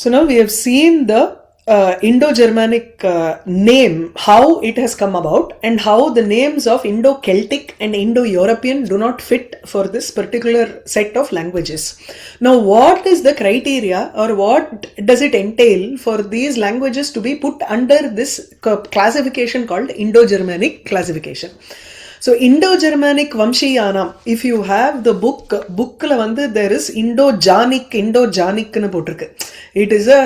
So now we have seen the Indo-Germanic name, how it has come about, and how the names of Indo-Celtic and Indo-European do not fit for this particular set of languages. Now, what is the criteria, or what does it entail for these languages to be put under this classification called Indo-Germanic classification? So Indo-Germanic Vamshiyanam, if you have the bookல வந்து there is Indo-Janic னு போட்டிருக்கு. It is a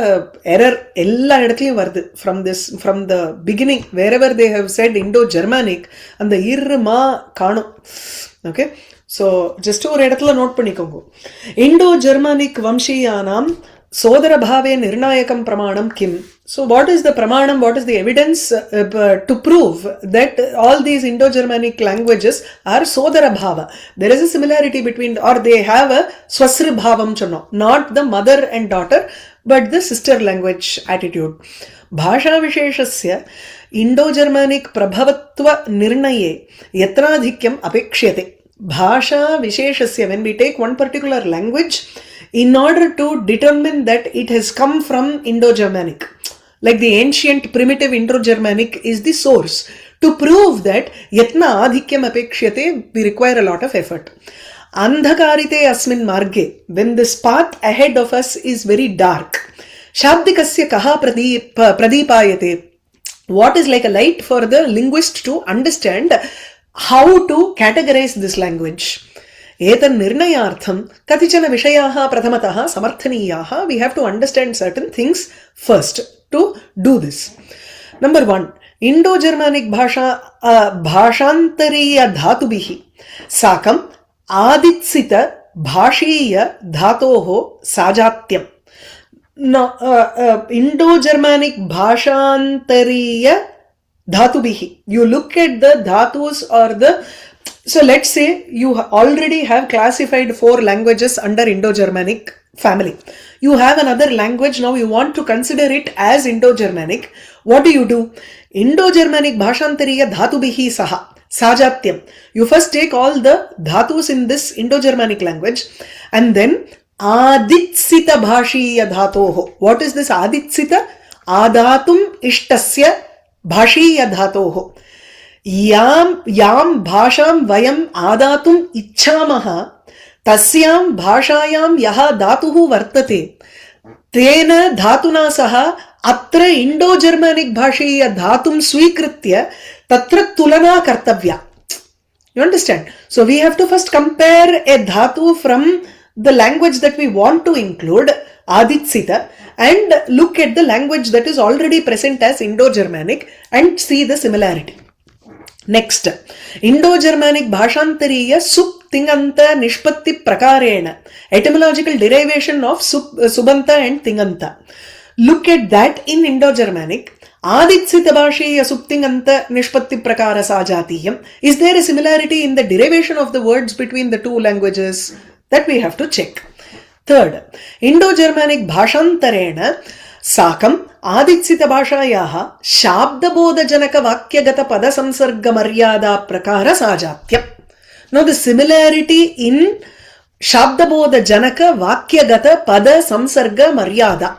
error எல்லா இடத்துலயும் வருது from the beginning wherever they have said Indo-Germanic அந்த இருமா காணும். Okay, so just ஒரு இடத்துல நோட் பண்ணிக்கோங்க. Indo-Germanic Vamshiyanam Sodara Bhave Nirnayakam Pramanam Kim. So what is the Pramanam, what is the evidence to prove that all these Indo-Germanic languages are Sodara Bhava? There is a similarity between, or they have a Swasri Bhavam Channo, not the mother and daughter, but the sister language attitude. Bhasha Visheshasya Indo-Germanic Prabhavatva Nirnaye Yatradhikyam Apekshyate. Bhasha Visheshasya, when we take one particular language, in order to determine that it has come from Indo-Germanic, like the ancient primitive Indo-Germanic is the source. To prove that yatna adhikyam apekshyate, we require a lot of effort. Andhakarite asmin marge, when this path ahead of us is very dark, shabdikasya kaha pradipayate, what is like a light for the linguist to understand how to categorize this language. Etan nirnayartham katichana vishayaha prathamataha samarthaniyaha. We have to understand certain things first to do this. Number one, Indo-Germanic bhashantariya dhatubihi sakam aditsita bhashiya dhatoho sajatyam. Now, Indo-Germanic bhashantariya dhatubihi, you look at the dhatus or the, so let's say you already have classified 4 languages under Indo-Germanic family. You have another language, now you want to consider it as Indo-Germanic. What do? Indo-Germanic bhashantariya dhatubihi saha sajatyam. You first take all the dhatus in this Indo-Germanic language and then aditsita bhashiya dhatoho. What is this aditsita? Adatum ishtasya bhashiya dhatoho. Yam bhasham vayam adatum ichchamaha tasyam bhashayam yaha dhatuhu vartate tena dhatuna saha atra Indo-Germanic bhashiya dhatum swikritya tatra tulana kartavya. You understand? So we have to first compare a dhatu from the language that we want to include, aditsita, and look at the language that is already present as Indo-Germanic and see the similarity. Next, Indo-Germanic bhashantariya sup tinganta nishpatti prakarena, etymological derivation of subanta and tinganta. Look at that in Indo-Germanic. Aditsita bhashiya suptinganta nishpatti prakara sajatiyam. Is there a similarity in the derivation of the words between the two languages? That we have to check. Third, Indo-Germanic bhashantarena sakam aditsita bhashayaha shabdabodha janaka vakyagata pada samsarga maryada prakara sajatyam. Now the similarity in shabdabodha janaka vakyagata pada samsarga maryada.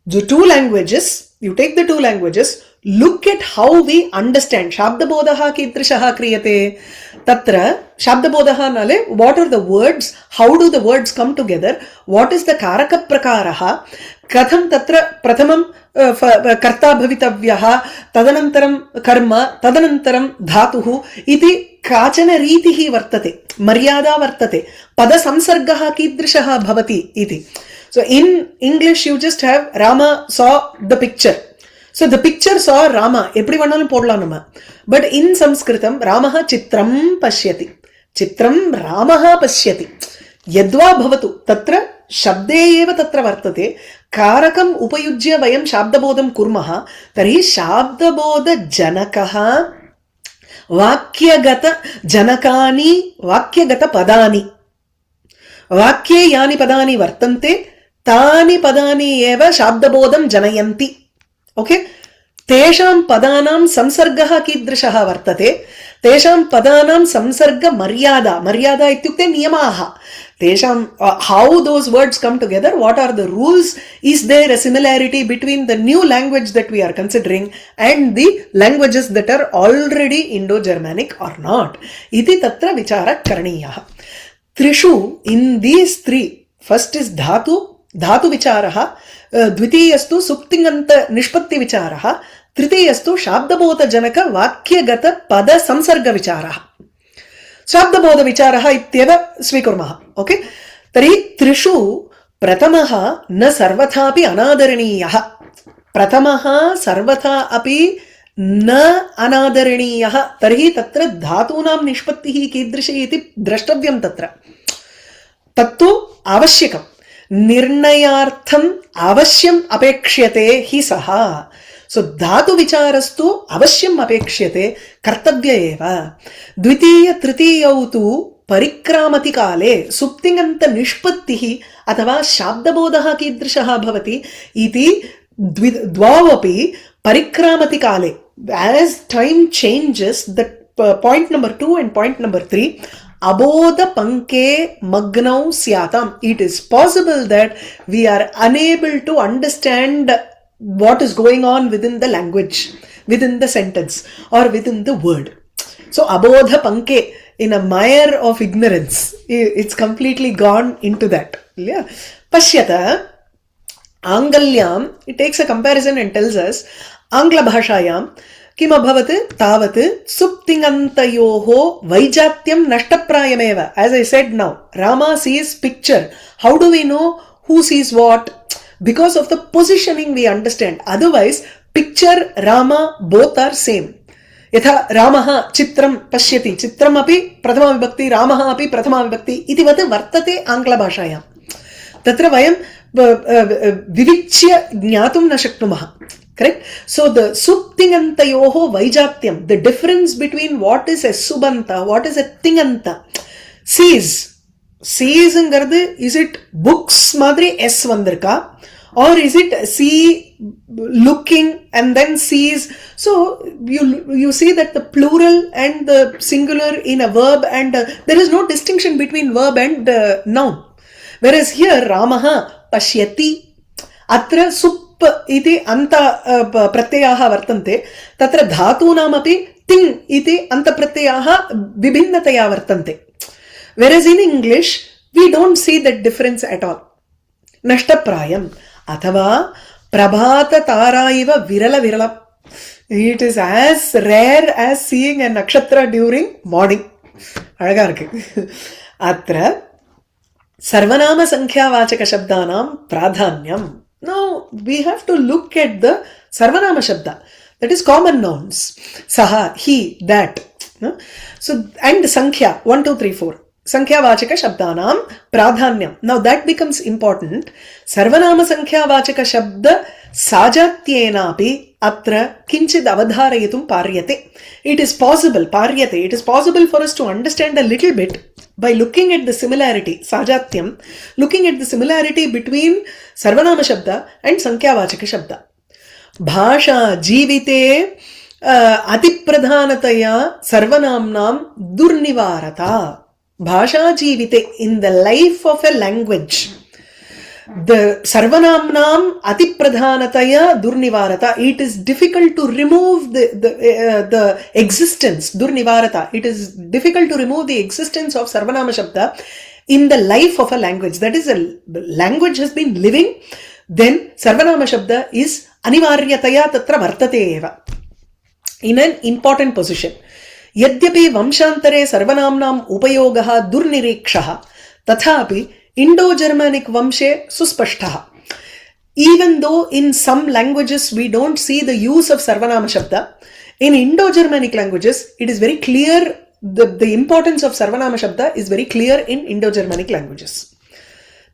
The two languages, you take the two languages, look at how we understand. Shabdabodaha kidrishaha kriyate. Tatra Shabdabodaha nale, what are the words? How do the words come together? What is the karaka prakaraha? Katham tatra prathamam karta bhavitavyaha tadanantaram karma tadanantaram dhatuhu iti kachana ritihi vartate maryada vartate pada samsargaha kidrishaha bhavati iti. So in English you just have Rama saw the picture. So the picture saw Rama, eppadi vannalum podala nama. But in Sanskritam, Ramaha chitram pashyati. Chitram Ramaha pashyati. Yadva bhavatu. Tatra shabde eva tatra vartate. Karakam upayujya vayam shabdabodham kurmaha. Tari shabdabodha janakaha vakyagata janakani vakyagata padani. Vakye yani padani vartante. Tani padani eva shabdabodham janayanti. Okay, tesham padanam samsargaha kidrishaha vartate तेषां पदानां संसर्ग मर्यादा मर्यादा इत्युक्ते नियमाः तेषां how those words come together, what are the rules, is there a similarity between the new language that we are considering and the languages that are already Indo-Germanic or not, iti tatra vichara karaniyah. Trishu, in these three, first is dhatu vicharaha, द्वितीयस्तु सुप्तिङन्त निष्पत्ति विचारः, तृतीयस्तु शाब्दबोधजनक वाक्यगत पद संसर्ग विचारः. शाब्दबोधविचारः इत्येव स्वीकुर्मः. Okay, तर्हि त्रिषु प्रथमः न सर्वथापि अनादरणीयः. प्रथमः सर्वथा अपि न अनादरणीयः. तर्हि तत्र धातूनां निष्पत्तिः कीदृशी इति द्रष्टव्यं. तत्र तत्तु आवश्यकम्. निर्णयार्थम् अवश्यम् अपेक्ष्यते हि सः. सो धातु विचारस्तु अवश्यम् अपेक्ष्यते, कर्तव्य एव. द्वितीय तृतीयौ तु परिक्रामति काले सुप्तिङन्त निष्पत्तिः अथवा शाब्दबोधः कीदृशः भवति इति द्वौ अपि परिक्रामति काले. As time changes, the point number 2 and point number 3, abodha panke magnau syatam. It is possible that we are unable to understand what is going on within the language, within the sentence or within the word. So abodha panke, in a mire of ignorance, it's completely gone into that. Yeah. Pashyata angalyam, it takes a comparison and tells us angla bhashayam किम अभवत् तावत् सुप्तिङन्तयोः वैजात्यं नष्टप्रायमेव. As I said now, Rama sees picture. How do we know who sees what? Because of the positioning we understand. Otherwise, picture, Rama, both are same. यथा रामः चित्रं पश्यति, चित्रम् अपि प्रथमा विभक्ति, रामः अपि प्रथमा विभक्ति इतिवत् वर्तते आङ्ग्लभाषायां. तत्र वयं विविच्य ज्ञातुं न शक्नुमः. Correct? So the suptingantayoho vaijatyam, the difference between what is a subanta, what is a tinganta. Sees ங்கிறது, is it books மாதிரி s வந்திருக்கா, or is it see looking and then sees? So you see that the plural and the singular in a verb, and there is no distinction between verb and noun. Whereas here Ramaha pashyati, atra sup इति अन्त प्रत्ययाः वर्तन्ते. तत्र धातूनामपि तिङ् इति अन्त प्रत्ययाः विभिन्नतया वर्तन्ते. Whereas in English we don't see that difference at all. नष्टप्रायम् अथवा प्रभात तारा इव विरल विरलम्. It is as rare as seeing a nakshatra during morning. अழகா இருக்கு. अत्र सर्वनाम संख्यावाचक शब्दानां प्राधान्यम्. Now we have to look at the sarvanama shabda, that is common nouns, saha, he, that. So and sankhya 1 2 3 4 sankhya vachaka shabdanam pradhanyam. Now that becomes important. Sarvanama sankhya vachaka shabda sajatyena api atra kinchid avadharayatum paryate. It is possible, paryate, it is possible for us to understand a little bit by looking at the similarity, sajatyam, looking at the similarity between sarvanama shabda and sankhya vachaka shabda. Bhasha jivite atipradhanataya sarvanamnam durnivarata. Bhasha jivite, in the life of a language, the sarvanamnam atipradhanataya durnivarata, it is difficult to remove the existence, durnivarata, it is difficult to remove the existence of sarvanama shabda in the life of a language. That is, a language has been living, then sarvanama shabda is anivaryataya tatra vartate eva, in an important position. Yadyapi vamshantare sarvanamnam upayogah durnirikshah, tathapi Indo-Germanic vamshe suspashtaha. Even though in some languages we don't see the use of sarvanama shabda, in Indo-Germanic languages it is very clear, the importance of sarvanama shabda is very clear in Indo-Germanic languages.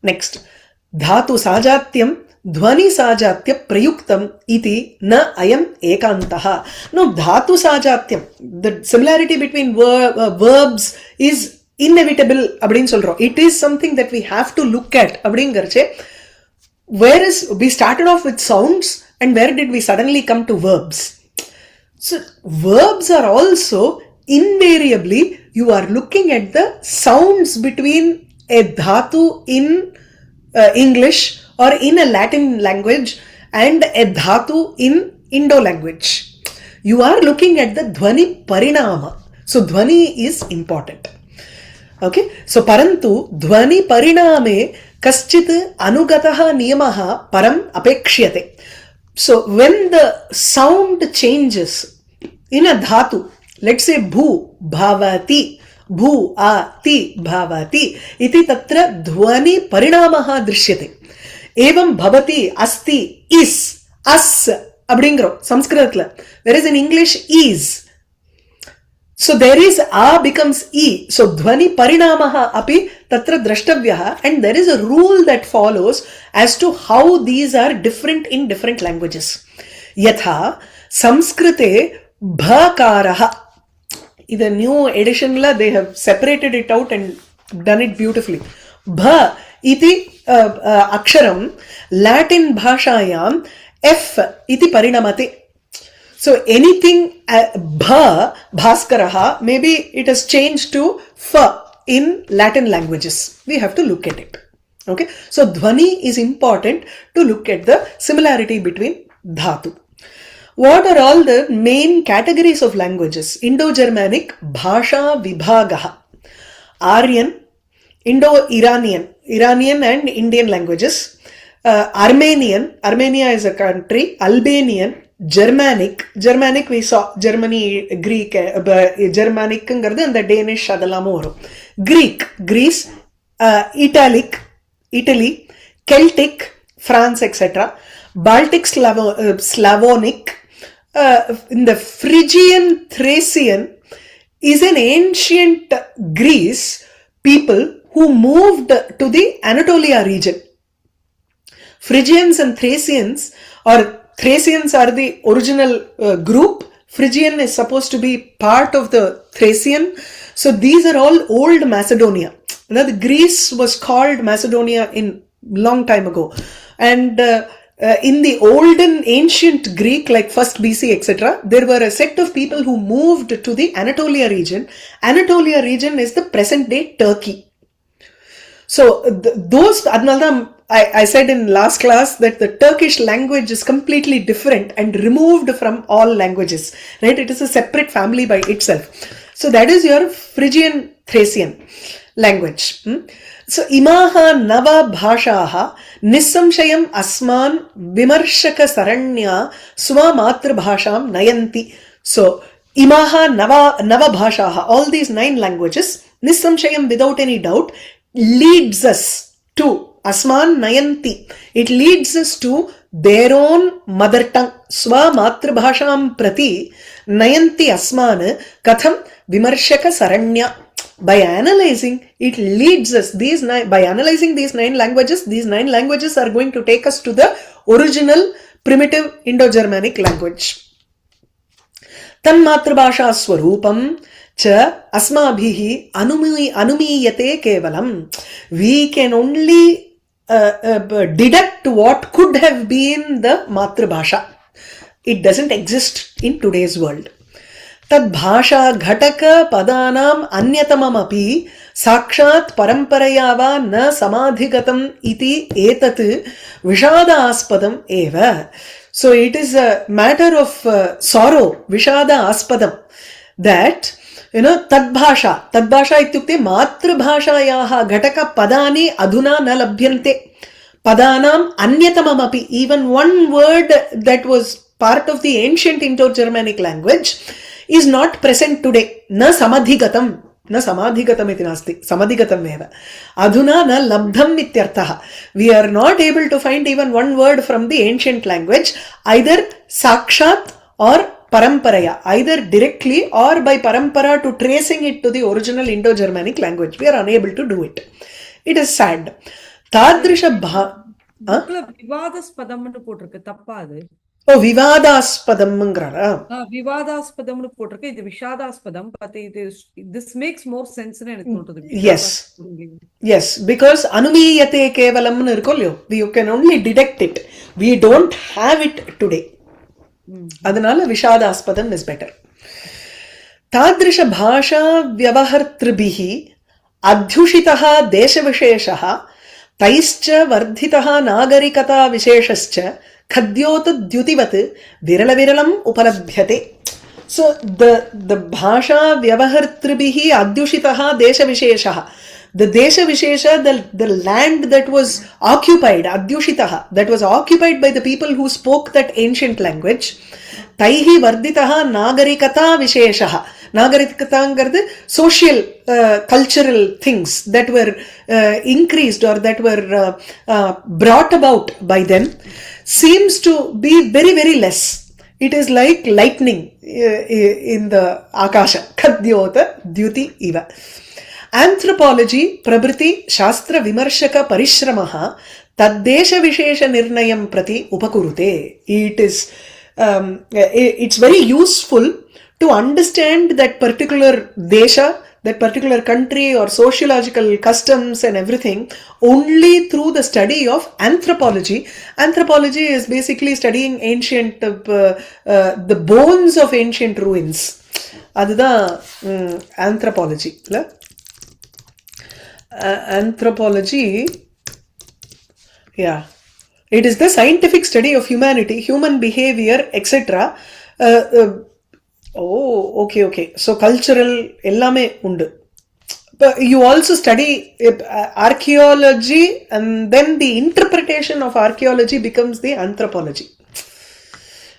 Next, dhatu sajatyam dhvani sajatya prayuktam iti na ayam ekantaha. Now dhatu sajatyam, the similarity between verbs is inevitable அப்படினு சொல்றோம். It is something that we have to look at அப்படிங்கறச்சே, whereas we started off with sounds and where did we suddenly come to verbs? So verbs are also invariably you are looking at the sounds between a dhatu in English or in a Latin language and a dhatu in Indo language. You are looking at the dhvani parinama. So dhvani is important. Okay, so parantu dhvani pariname kaschit anugataha niyamaha param apekshiyate. So when the sound changes in a dhatu, let's say bhu bhavati, bhu ati bhavati iti tatra dhvani parinamaha drishyate. Evam bhavati asti is as அப்படிங்கிறோம் சம்ஸ்கிருதத்துல. whereas in English is. So there is a becomes e. So dhvani parinamaha api tatra drashtavyaha, and there is a rule that follows as to how these are different in different languages. Yatha Samskrite bhakaraha. In the new edition la they have separated it out and done it beautifully. Bha iti aksharam Latin bhashayam f iti parinamate. So anything bha bhaskaraha, maybe it has changed to fa in Latin languages. We have to look at it. Okay, so dhvani is important to look at the similarity between dhatu. What are all the main categories of languages? Indo-Germanic bhasha vibhagaha, Aryan, Indo-Iranian, Iranian and Indian languages, Armenian, Armenia is a country, Albanian, Germanic, Germanic we saw Germany, Greek, Germanic ங்கிறது அந்த Danish அதெல்லாமும் வரும். Greek, Greece, Italic, Italy, Celtic, France, etc. Baltic, Slavonic. In the Phrygian Thracian is an ancient Greece people who moved to the Anatolia region. Phrygians and Thracians, or Thracians are the original group. Phrygian is supposed to be part of the Thracian. So these are all old Macedonia. Now the Greece was called Macedonia in long time ago. And in the olden ancient Greek, like 1st BC, etc., there were a set of people who moved to the Anatolia region. Anatolia region is the present day Turkey. So those, I said in last class that the Turkish language is completely different and removed from all languages, right? It is a separate family by itself. So that is your Phrygian Thracian language. So imaha nava bhashaha nissamshayam asman vimarshaka saranya swa matra bhasham nayanti. So imaha nava bhashaha, all these 9 languages, nissamshayam, without any doubt, leads us to asman nayanti. It leads us to their own mother tongue. Swa matra bhasham prati nayanti asman katham vimarshaka saranya. By analyzing, it leads us, by analyzing these 9 languages, these 9 languages are going to take us to the original primitive Indo-Germanic language. Tanmatra bhasha swarupam cha asmabhihi anumiyate kevalam. We can only deduct what could have been the matra bhasha. It doesn't exist in today's world. Tad bhasha ghataka padanam anyatamamapi sakshat paramparayava na samadhigatam iti etat vishada aspadam eva. So it is a matter of sorrow, vishada aspadam, that tadbhasha ityukte matrabhashayaha ghataka padani adhuna na labhyante. Padanam anyatamamapi, even one word that was part of the ancient Indo-Germanic language is not present today. Na samadhigatam iti nasti, samadhigatam eva. Adhuna na labdham ityarthaha. We are not able to find even one word from the ancient language, either sakshat or paramparaya, either directly or by parampara to tracing it to the original Indo-Germanic language. We are unable to do it. It is sad. Tadrisha விவாதாஸ்பதம்னு போட்டிருக்கு, தப்பா அது? ஓ, விவாதாஸ்பதம்ங்கறா? விவாதாஸ்பதம்னு போட்டிருக்கு, இது விஷாதாஸ்பதம். But this makes more sense னு எனக்கு தோணுது. Yes, because anumiyate kevalamnu irukko இல்லையோ, you can only detect it, we don't have it today. அதனால விஷாதாஸ்பதம் is better. तादृश भाषा व्यवहर्तृभिः अध्युषितः देशविशेषः तैश्च वर्धितः नागरिकता विशेषश्च खद्योतद्युतिवत् विरलविरलम् उपलभ्यते. So the bhasha vyavahartribihi adyushitaha deshavisheshaha, the deshavishesha, the land that was occupied, adyushitaha, that was occupied by the people who spoke that ancient language, taihi varditaha nagarikata visheshaha. Nagarikatangarthu social cultural things that were increased or that were brought about by them seems to be very very less. It is like lightning in the akasha, khadyota dyuti iva. Anthropology prabriti shastra vimarshaka parishramaha taddesha vishesha nirnayam prati upakurute. It is it's very useful to understand that particular desha, that particular country or sociological customs and everything only through the study of anthropology. Anthropology is basically studying ancient, the bones of ancient ruins. அதுதான் anthropology. Anthropology, yeah. It is the scientific study of humanity, human behavior, etc. Oh, okay. So cultural ellame undu. But you also study archaeology, and then the interpretation of archaeology becomes the anthropology.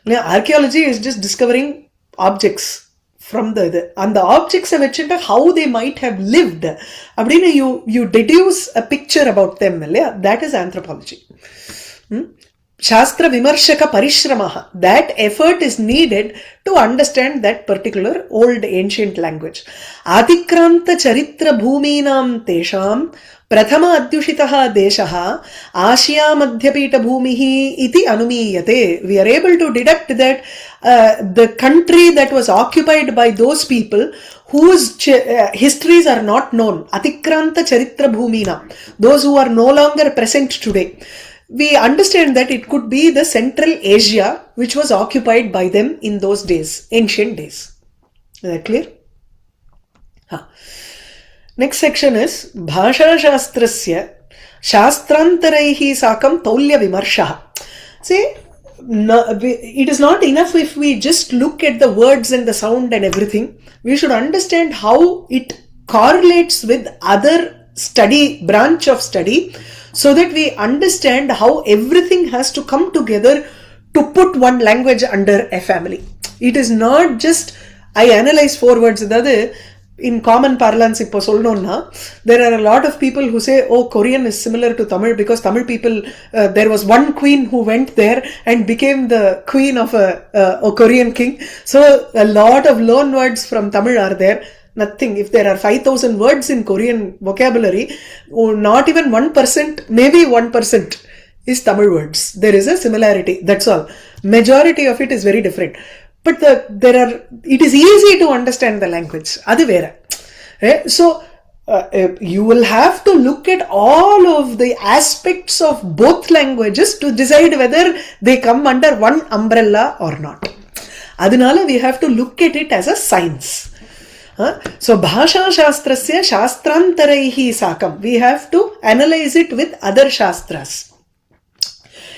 Now, archaeology is just discovering objects from the and the objects vechittu how they might have lived. Abdina you deduce a picture about them. That is anthropology. Shastra vimarshaka parishramaha, that effort is needed to understand that particular old ancient language. Atikranta charitra bhuminam tesham prathama adyushitaha deshaha Ashiya madhyapita bhumihi iti anumiyate. We are able to deduct that the country that was occupied by those people whose histories are not known, atikranta charitra bhuminam, those who are no longer present today, we understand that it could be the Central Asia which was occupied by them in those days, ancient days. Is that clear? Next section is Bhasha Shastrasya Shastrantaraihi Sakam Taulya Vimarshaha. See, it is not enough if we just look at the words and the sound and everything. We should understand how it correlates with other branch of study, so that we understand how everything has to come together to put one language under a family. It is not just I analyze 4 words. In common parlance, there are a lot of people who say, oh, Korean is similar to Tamil because Tamil people, there was one queen who went there and became the queen of a Korean king. So a lot of loan words from Tamil are there. Nothing. If there are 5,000 words in Korean vocabulary, not even 1%, maybe 1% is Tamil words. There is a similarity. That's all. Majority of it is very different. But it is easy to understand the language. Adu vera. So you will have to look at all of the aspects of both languages to decide whether they come under one umbrella or not. Adunala we have to look at it as a science. So Bhasha Shastrasya Shastrantaraihi Sakam, we have to analyze it with other Shastras.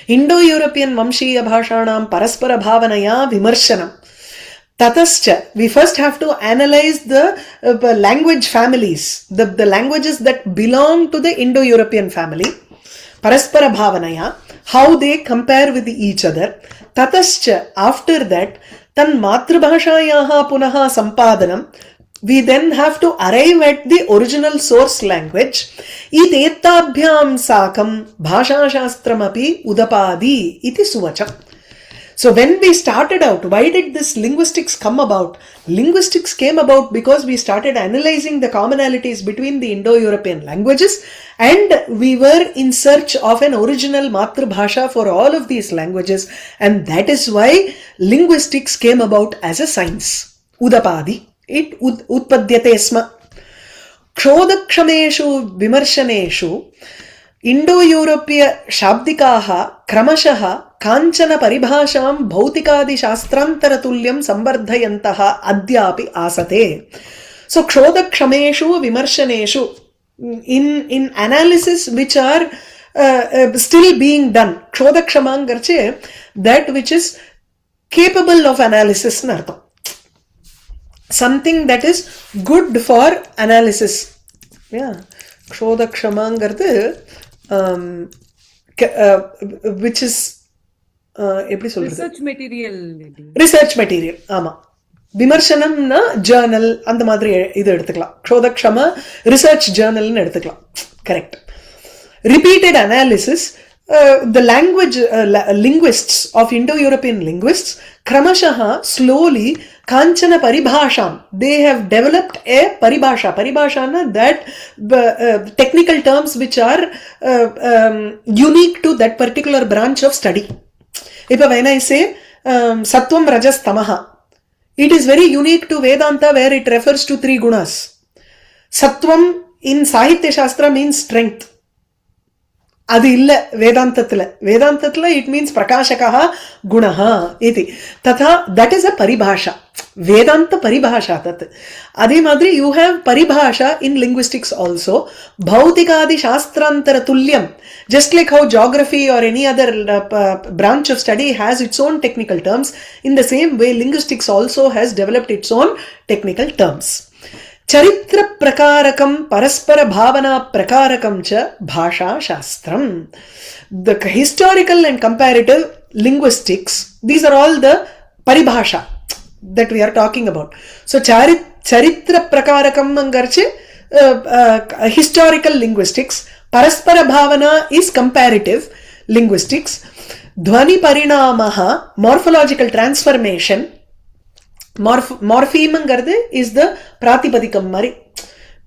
Indo-European Vamshiya Bhashanam Paraspara Bhavanaya Vimarshanam. Tatascha, we first have to analyze the language families, the languages that belong to the Indo-European family. Paraspara Bhavanaya, how they compare with each other. Tatascha, after that, Tan Matrabhashayaha Punaha Sampadanam, we then have to arrive at the original source language. Itetabhyam sakam bhasha shastramapi udapadi iti suvacham. So when we started out, why did this linguistics come about? Linguistics came about because we started analyzing the commonalities between the Indo-European languages, and we were in search of an original Matrabhasha for all of these languages, and that is why linguistics came about as a science. Udapadi. It utpadyate sma. Kshodakshamishu vimarshaneshu इण्डो-यूरोपीय शाब्दिकाः क्रमशः काञ्चन परिभाषां भौतिकादिशास्त्रान्तरतुल्यं संवर्धयन्तः अद्यापि आसते. So क्षोधक्षमेषु विमर्शनेषु in analysis which are still being done, क्षोधक्षमांगर्चे that which is capable of analysis na artham, something that is good for analysis. Yeah, क्षोधक्षमांगर्து which is எப்படி சொல்றது, research material. ஆமா, விமர்சனம்னா Journal அந்த மாதிரி இது எடுத்துக்கலாம். க்ஷோதக்ஷம ரிசர்ச் ஜேர்னல்னு எடுத்துக்கலாம். Correct. Repeated analysis. The language linguists of Indo-European linguists kramashah slowly kanchana paribhasham, they have developed a paribhasha na that technical terms which are unique to that particular branch of study. If when I say sattvam rajas tamaha, it is very unique to Vedanta where it refers to 3 gunas. Sattvam in Sahitya Shastra means strength. அது இல்ல வேதாந்தத்துல. வேதாந்தத்துல it means prakashakaha gunaha iti. Tatha that is a paribhasha. Vedanta paribhasha tat. அதே மாதிரி you have paribhasha in linguistics also. Bhautikadi shastrantara tulyam. Just like how geography or any other branch of study has its own technical terms, in the same way linguistics also has developed its own technical terms. चरित्र प्रकारकम परस्पर भावना प्रकारकम च भाषा शास्त्रम. The historical and comparative linguistics, these are all the paribhasha that we are talking about. So charitra prakarakam angarche historical linguistics, paraspara bhavana is comparative linguistics, dhvani parinamaha morphological transformation. Morpheme is the pratipadikam mari,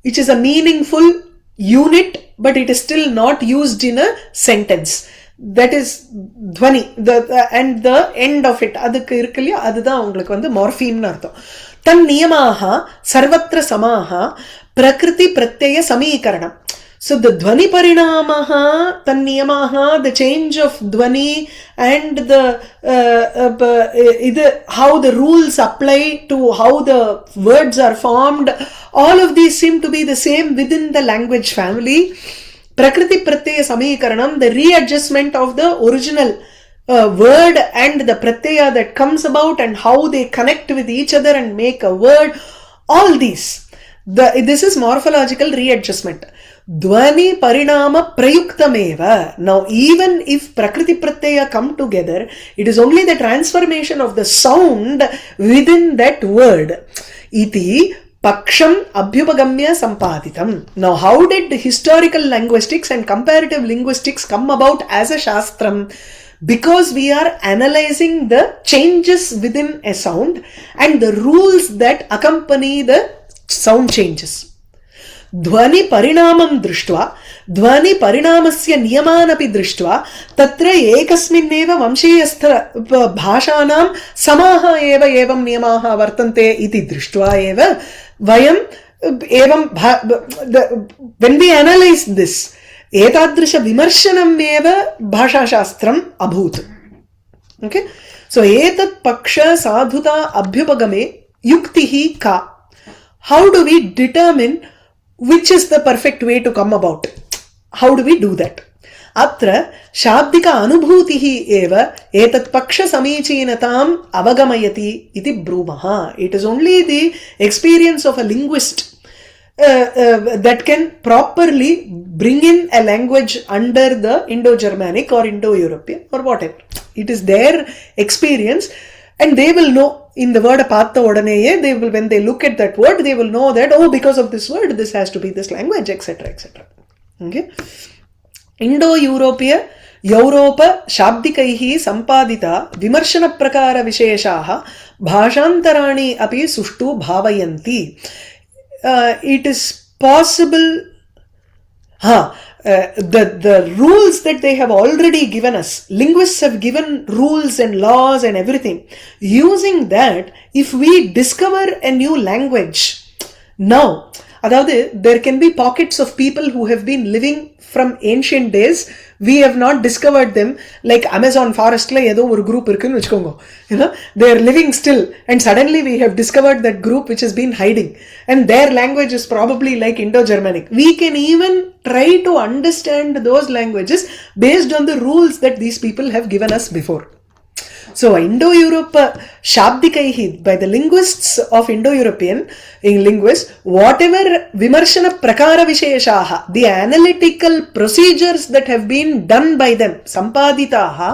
which is a meaningful unit but it is still not used in a sentence. That is dhvani, and the end of it, adukku irukliya, adudha ungalku vandu morpheme nu artham. Tan niyamaha sarvatra samaha prakriti pratyaya samikaranam. So the dhvani parinamaha, tan niyamaha, the change of dhvani and the how the rules apply to how the words are formed, all of these seem to be the same within the language family. Prakriti pratyaya samikaranam, the readjustment of the original word and the pratyaya that comes about and how they connect with each other and make a word, all these. This is morphological readjustment. Dhvani parinama prayuktameva. Now even if prakriti pratyaya come together, it is only the transformation of the sound within that word. Iti paksham abhyupagamya sampaditam. Now how did historical linguistics and comparative linguistics come about as a shastram? Because we are analyzing the changes within a sound and the rules that accompany the sound changes. ध्वनि परिणामं दृष्ट्वा ध्वनि परिणामस्य नियमानपि दृष्ट्वा तत्र एकस्मिन्नेव वंशीयस्थ भाषाणां समाः एव एवं नियमाः वर्तन्ते इति दृष्ट्वा एव वयं एवं when we analyze this, एतादृश विमर्शनम् एव भाषाशास्त्रम् अभूत्. Okay, so एतत् पक्ष साधुता अभ्युपगमे युक्तिः का? How do we determine which is the perfect way to come about? How do we do that? Atra shabdika anubhutihi eva etat paksha samicinatam avagamayati iti brumaha. It is only the experience of a linguist that can properly bring in a language under the Indo-Germanic or Indo-European or whatever. It is their experience and they will know. In the word paatha odaneye, they will, when they look at that word, they will know that, oh, because of this word, this has to be this language, etc., etc. Okay. Indo-European Europa shabdikaihi sampadita vimarshana prakara visheshaha bhashantarani api sushtu bhavayanti. It is possible. The rules that they have already given us, linguists have given rules and laws and everything. Using that, if we discover a new language, now அதாவது there can be pockets of people who have been living from ancient days. We have not discovered them. Like Amazon forestல ஏதோ ஒரு group இருக்குன்னு வெச்சுக்கோங்க, they are living still, and suddenly we have discovered that group which has been hiding, and their language is probably like Indo-Germanic. We can even try to understand those languages based on the rules that these people have given us before. So Indo-Europe Shabdikaihi, by the linguists of Indo-European linguists, whatever vimarshana prakara visheshaha, the analytical procedures that have been done by them, sampaditaha,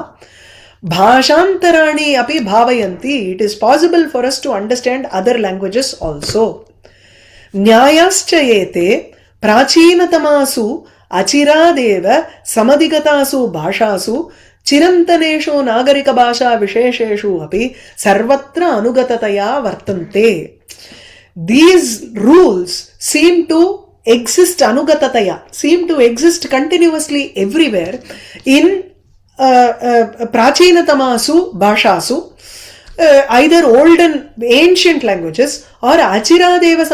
bhashantarani api bhavayanti. It is possible for us to understand other languages also. Nyayascha prachinatamasu achiradeva samadhigatasu bhashasu चिरंतनेषु नागरिक भाषा विशेषेषु अपि सर्वत्र अनुगततया वर्तन्ते. These rules seem to exist anugatataya, seem to exist continuously everywhere in prachinatamasu bhashasu, either old and ancient languages or achiradeva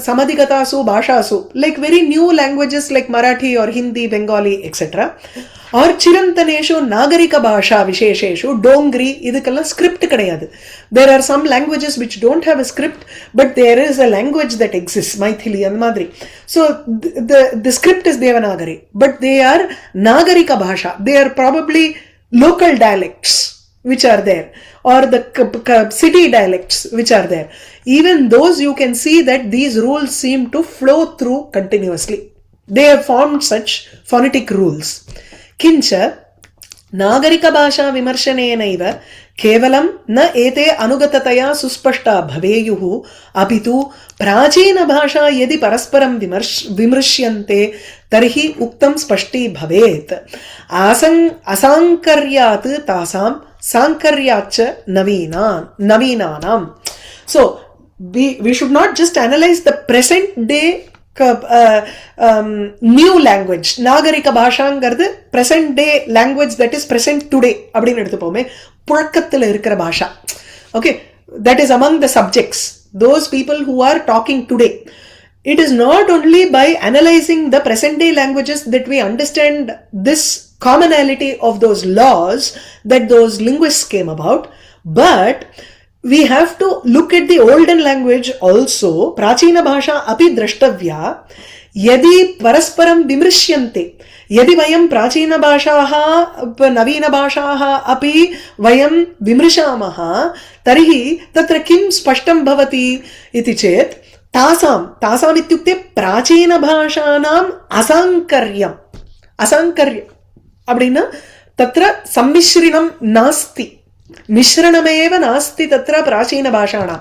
samadhigatasu bhashasu, like very new languages like Marathi or Hindi, Bengali, etc. or chirantaneshu nagarika bhasha vishesheshu, dongri, idukalla script kadayadu. There are some languages which don't have a script, but there is a language that exists, Maithili and Madri. So the script is Devanagari, but they are nagarika bhasha. They are probably local dialects which are there, or the city dialects which are there. Even those you can see that these rules seem to flow through continuously. They have formed such phonetic rules. Kincha nagarika bhasha vimarshanenaiv kevalam na ete anugatataya suspashta bhaveyuhu apitu prachina bhasha yadi parasparam vimrishyante tarhi uktam spashti bhavet asankaryat tasam sankaryacha navinanam. So we should not just analyze the present day new language. Nagarika bhashangarது present day language, that is present today அப்படின்னு எடுத்துப்போமே, புழக்கத்தில் இருக்கிற பாஷா. Okay, that is among the subjects, those people who are talking today. It is not only by analyzing the present day languages that we understand this commonality of those laws that those linguists came about, but we have to look at the olden language also. Prachina bhasha api drashtavya yadi parasparam vimrishyante. Yadi vayam prachina bhashaha navina bhashaha api vayam vimrishamaha tarhi tatra kim spashtam bhavati iti chet tasam ityukte prachina bhashanam asankaryam அப்படின்னா தத்ர சம்மிஸ்ரினம் நாஸ்தி, मिश्रणमेव नास्ति तत्र प्राचीन भाषाणां.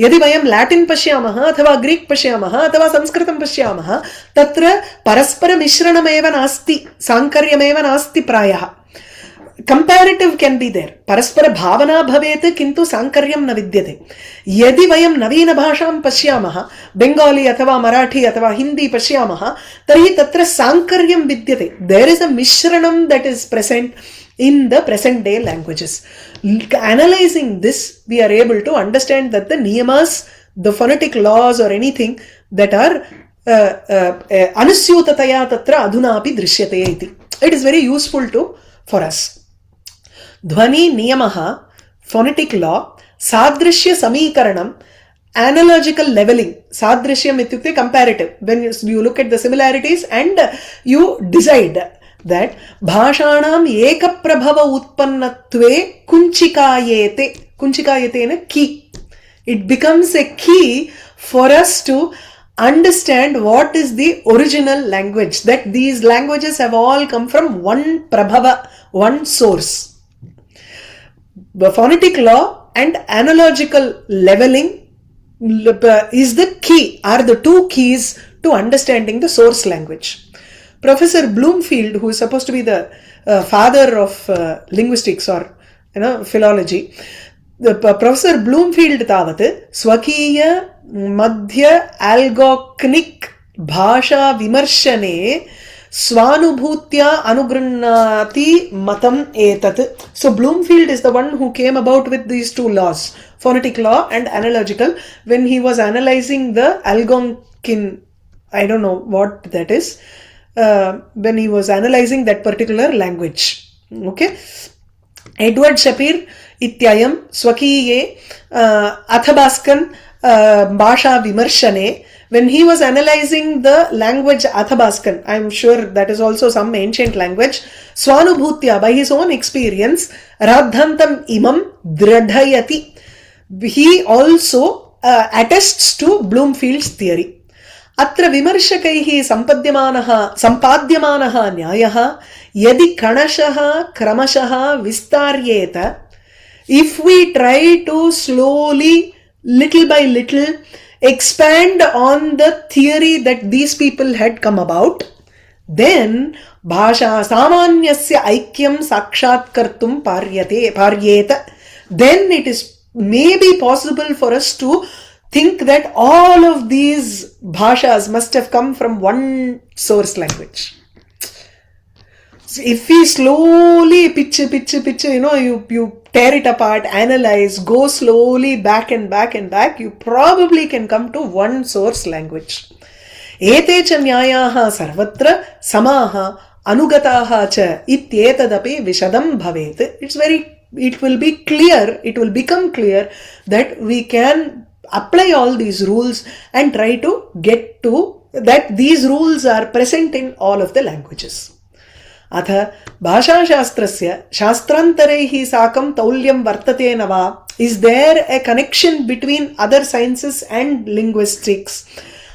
यदि वयं लैटिन् पश्यामः अथवा ग्रीक् पश्यामः अथवा संस्कृतं पश्यामः, तत्र परस्पर मिश्रणमेव नास्ति, साङ्कर्यमेव नास्ति प्रायः. कंपैरेटिव कैन बी देयर, परस्पर भावना भवेत् किन्तु साङ्कर्यं न विद्यते. यदि वयं नवीन भाषां पश्यामः, बेंगाली अथवा मराठी अथवा हिंदी पश्यामः, तर्हि तत्र साङ्कर्यं विद्यते. देयर इज अ मिश्रणं that is present in the present day languages. Analyzing this, we are able to understand that the niyamas, the phonetic laws or anything that are anusyutataya tatra adhuna api drishyate iti. It is very useful for us. Dhvani niyamaha, phonetic law, sadrishya samikaranam, analogical leveling. Sadrishyam ityukte comparative. When you look at the similarities and you decide that bhashanam ekaprabhava utpannatve kunchikayete na key. It becomes a key for us to understand what is the original language, that these languages have all come from one prabhava, one source. The phonetic law and analogical leveling is the key, are the two keys to understanding the source language. Professor Bloomfield, who is supposed to be the father of linguistics or philology, Professor Bloomfield tavat swakiya madhya algoknik bhasha vimarshane swanubhutya anugrunnati matam etat. So Bloomfield is the one who came about with these two laws, phonetic law and analogical, when he was analyzing the Algonquin I don't know what that is, when he was analyzing that particular language. Okay. Edward Shapir इत्ययं स्वकीये अथबास्कन भाषा विमर्शने, when he was analyzing the language Athabaskan, I'm sure that is also some ancient language, Swanubhutya, by his own experience, Radhantam imam dradhayati, he also attests to Bloomfield's theory. अत्र विमर्शकैः सम्पाद्यमानः न्यायः यदि कणशः क्रमशः विस्तार्येत, if we try to slowly, little by little, expand on the theory that these people had come about, then bhasha samanyasya aikyam sakshatkartum paryeta, then it is maybe possible for us to think that all of these bhashas must have come from one source language. So if we slowly pitch, you tear it apart, analyze, go slowly back and back and back, you probably can come to one source language. Ete cha nyayaha sarvatra samaha anugataha cha ityetadapi vishadam bhavet. It will be clear, it will become clear that we can apply all these rules and try to get to that these rules are present in all of the languages. अथ भाषाशास्त्रस्य शास्त्रान्तरैः साकं तौल्यं वर्तते न वा? Is there a connection between other sciences and linguistics?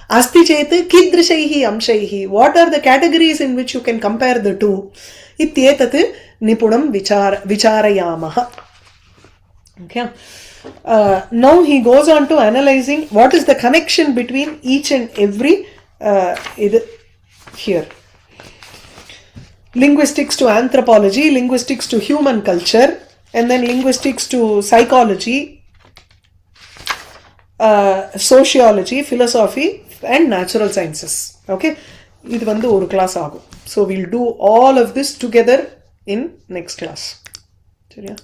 अस्ति चेत् कीदृशैः अंशैः? What are the categories in which you can compare the two? इत्येतत् निपुणं विचारयामः. Okay. Now he goes on to analyzing what is the connection between each and every here. Linguistics to anthropology, linguistics to human culture, and then linguistics to psychology, sociology, philosophy, and natural sciences. Okay, இது வந்து ஒரு class ஆகும். So we'll do all of this together in next class. சரியா?